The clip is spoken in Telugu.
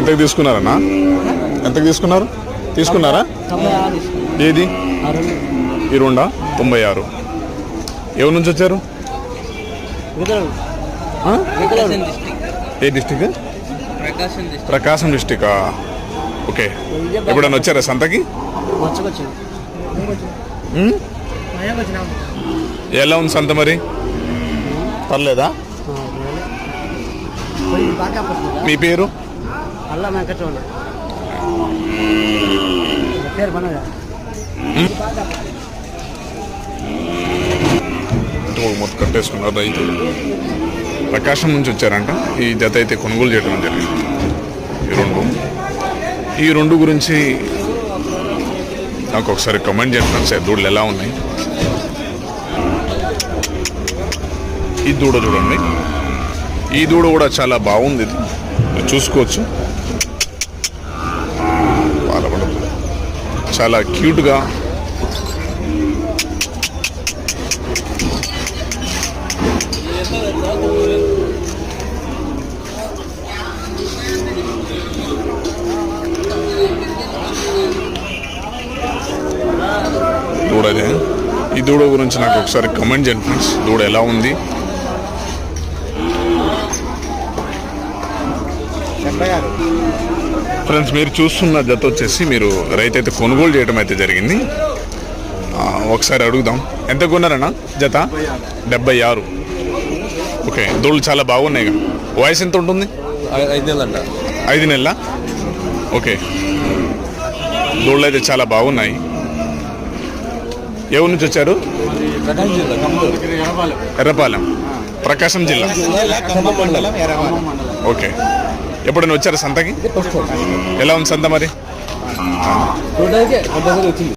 ఎంతకు తీసుకున్నారన్నా? ఎంతకు తీసుకున్నారు? తీసుకున్నారా? ఏది ఈ రెండా? 96. ఎవరి నుంచి వచ్చారు? ఏ డిస్టిక్? ప్రకాశం డిస్టిక్. ఓకే. ఎప్పుడన్నా వచ్చారా సంతకి? ఎలా ఉంది సంత మరి? పర్లేదా? మీ పేరు? మొత్తం కట్టేసుకున్నారు రైతులు. ప్రకాశం నుంచి వచ్చారంట. ఈ జత అయితే కొనుగోలు చేయడం జరిగింది. ఈ రెండు గురించి నాకు ఒకసారి కమెంట్ చేయండి సార్. దూడలు ఎలా ఉన్నాయి? ఈ దూడ చూడండి. ఈ దూడ కూడా చాలా బాగుంది. ఇది చూసుకోవచ్చు. పాలపడదు, చాలా క్యూట్గా. దూడదే. ఈ దూడ గురించి నాకు ఒకసారి కమెంట్ చేయండి ఫ్రెండ్స్. దూడ ఎలా ఉంది? ఫ్రెండ్స్, మీరు చూస్తున్న జత వచ్చేసి మీరు రైతు అయితే కొనుగోలు చేయడం అయితే జరిగింది. ఒకసారి అడుగుదాం. ఎంత కొన్నారన్నా జత? 76. ఓకే. దూడలు చాలా బాగున్నాయి. వయసు ఎంత ఉంటుంది? 5 నెలల. ఓకే. దూడలు అయితే చాలా బాగున్నాయి. ఎవరి నుంచి వచ్చారు? ఎర్రపాలెం, ప్రకాశం జిల్లా. ఓకే. ఎప్పుడైనా వచ్చారా సంతకి? ఎలా ఉంది సంత మరి?